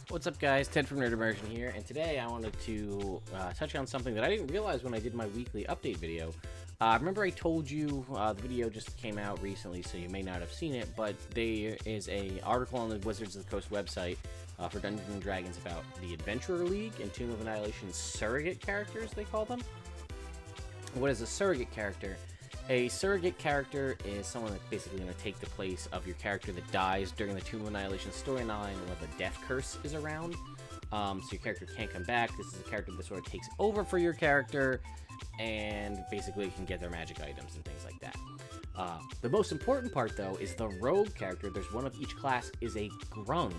What's up, guys? Ted from Immersion here, and today I wanted to touch on something that I didn't realize when I did my weekly update video. Remember I told you the video just came out recently, so you may not have seen it, but there is an article on the Wizards of the Coast website for Dungeons & Dragons about the Adventurer League and Tomb of Annihilation surrogate characters, they call them. What is a surrogate character? A surrogate character is someone that's basically going to take the place of your character that dies during the Tomb of Annihilation storyline where the death curse is around. So your character can't come back. This is a character that sort of takes over for your character and basically can get their magic items and things like that. The most important part, though, is the rogue character. There's one of each class is a Grung.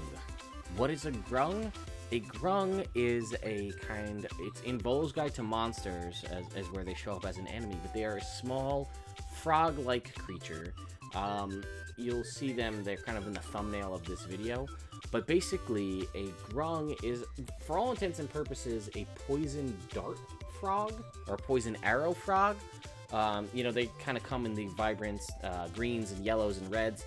What is a Grung? A Grung is a kind, it's in Bowl's Guide to Monsters as where they show up as an enemy, but they are a small frog-like creature. You'll see them, they're kind of in the thumbnail of this video, but basically a Grung is, for all intents and purposes, a poison dart frog, or poison arrow frog. You know, they kind of come in the vibrant greens and yellows and reds.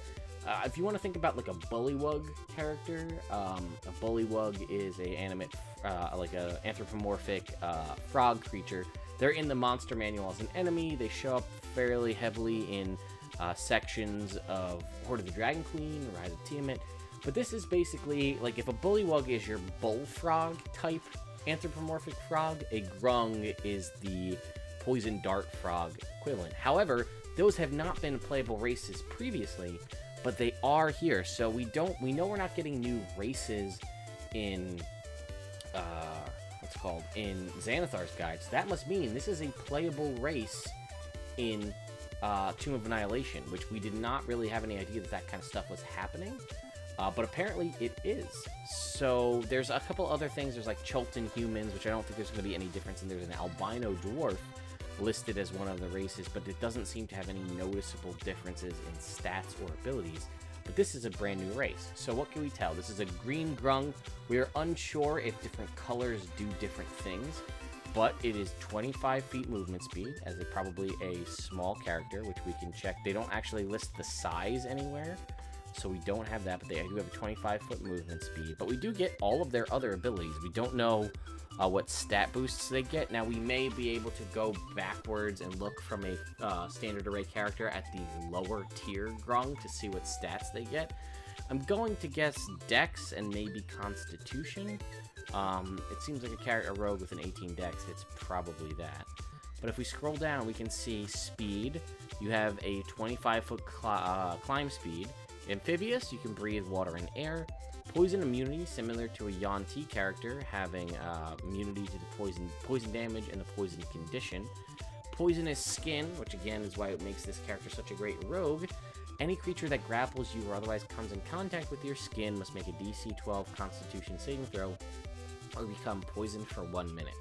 If you want to think about like a bullywug character, a bullywug is a animate, like a anthropomorphic frog creature. They're in the monster manual as an enemy. They show up fairly heavily in sections of Horde of the Dragon Queen, Rise of Tiamat. But this is basically like if a bullywug is your bullfrog type anthropomorphic frog, a Grung is the poison dart frog equivalent. However, those have not been playable races previously, but they are here, so we know we're not getting new races in in Xanathar's guide. So that must mean this is a playable race in Tomb of Annihilation, which we did not really have any idea that kind of stuff was happening, but apparently it is. So there's a couple other things. There's like Chultan humans, which I don't think there's going to be any difference, and there's an albino dwarf listed as one of the races, but it doesn't seem to have any noticeable differences in stats or abilities. But this is a brand new race. So what can we tell? This is a green Grung. We are unsure if different colors do different things, but it is 25 feet movement speed as probably a small character, which we can check. They don't actually list the size anywhere, so we don't have that, but they do have a 25-foot movement speed. But we do get all of their other abilities. We don't know what stat boosts they get. Now, we may be able to go backwards and look from a standard array character at the lower tier Grung to see what stats they get. I'm going to guess Dex and maybe Constitution. It seems like a rogue with an 18 Dex. It's probably that. But if we scroll down, we can see speed. You have a 25-foot climb speed. Amphibious, you can breathe water and air. Poison immunity, similar to a Yuan-Ti character, having immunity to the poison damage and the poison condition. Poisonous skin, which again is why it makes this character such a great rogue. Any creature that grapples you or otherwise comes in contact with your skin must make a DC 12 Constitution saving throw or become poisoned for 1 minute.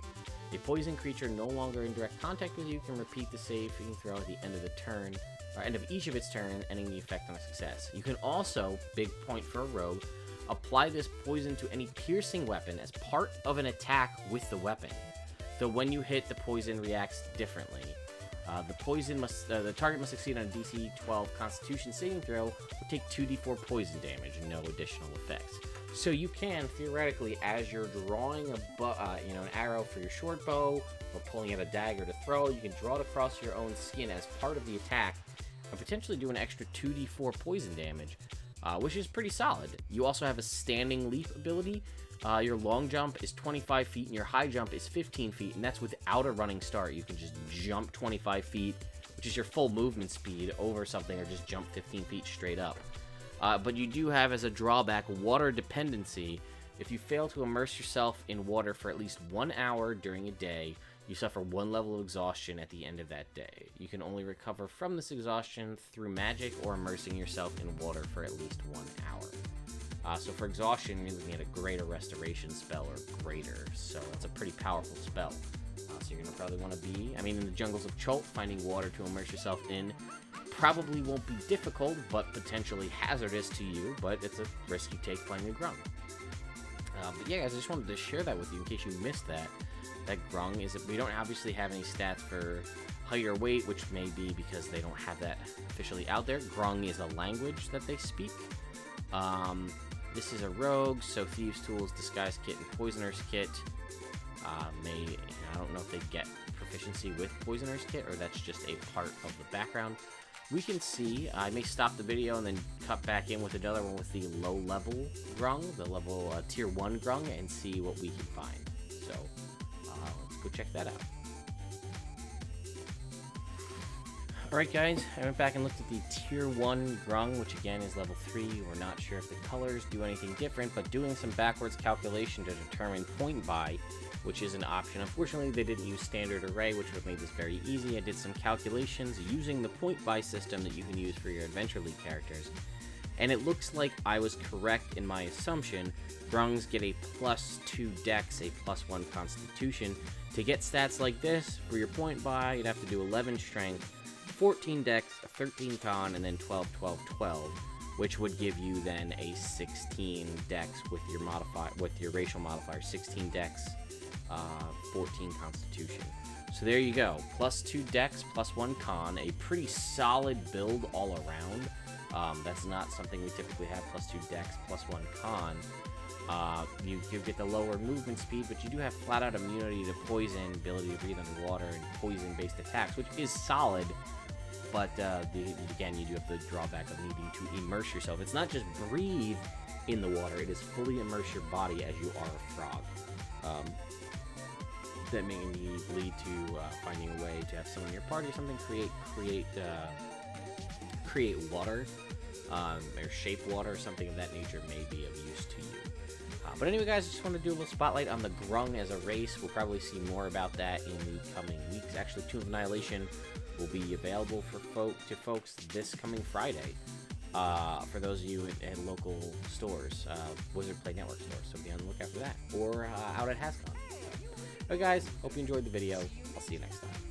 A poison creature no longer in direct contact with you can repeat the saving throw at the end of the turn, or end of each of its turn, ending the effect on a success. You can also, big point for a rogue, apply this poison to any piercing weapon as part of an attack with the weapon. Though when you hit, the poison reacts differently. The target must succeed on a DC 12 Constitution saving throw or take 2d4 poison damage and no additional effects. So you can theoretically, as you're drawing an arrow for your short bow or pulling out a dagger to throw, you can draw it across your own skin as part of the attack and potentially do an extra 2d4 poison damage. Which is pretty solid. You also have a standing leap ability. Your long jump is 25 feet and your high jump is 15 feet, and that's without a running start. You can just jump 25 feet, which is your full movement speed, over something, or just jump 15 feet straight up. But you do have as a drawback water dependency. If you fail to immerse yourself in water for at least 1 hour during a day, you suffer 1 level of exhaustion at the end of that day. You can only recover from this exhaustion through magic or immersing yourself in water for at least 1 hour. So for exhaustion, you're looking at a greater restoration spell or greater. So that's a pretty powerful spell. So you're going to probably want to be, in the jungles of Chult, finding water to immerse yourself in probably won't be difficult, but potentially hazardous to you, but it's a risk you take playing a Grung. But yeah, guys, I just wanted to share that with you in case you missed that. That Grung is, we don't obviously have any stats for height or weight, which may be because they don't have that officially out there. Grung is a language that they speak. This is a rogue, so Thieves' Tools, Disguise Kit, and Poisoner's Kit I don't know if they get proficiency with Poisoner's Kit, or that's just a part of the background. We can see, I may stop the video and then cut back in with another one with the low-level Grung, the level Tier 1 Grung, and see what we can find. So, let's go check that out. Alright guys, I went back and looked at the Tier 1 Grung, which again is level 3. We're not sure if the colors do anything different, but doing some backwards calculation to determine point buy, which is an option. Unfortunately, they didn't use standard array, which would have made this very easy. I did some calculations using the point buy system that you can use for your Adventure League characters, and it looks like I was correct in my assumption. Grungs get a +2 dex, a +1 constitution. To get stats like this, for your point buy, you'd have to do 11 strength, 14 dex, 13 con, and then 12, 12, 12, which would give you then a 16 dex with your racial modifier, 16 dex, 14 constitution. So there you go, +2 dex, +1 con, a pretty solid build all around. That's not something we typically have, +2 dex, +1 con. You get the lower movement speed, but you do have flat out immunity to poison, ability to breathe underwater, and poison based attacks, which is solid. But again, you do have the drawback of needing to immerse yourself. It's not just breathe in the water, it is fully immerse your body as you are a frog. That may lead to finding a way to have someone in your party or something create water, or shape water, or something of that nature may be of use to you. But anyway, guys, I just want to do a little spotlight on the Grung as a race. We'll probably see more about that in the coming weeks. Actually, Tomb of Annihilation will be available for folks this coming Friday. For those of you at local stores, Wizard Play Network stores, so be on the lookout for that, or out at HasCon. Alright guys, hope you enjoyed the video. I'll see you next time.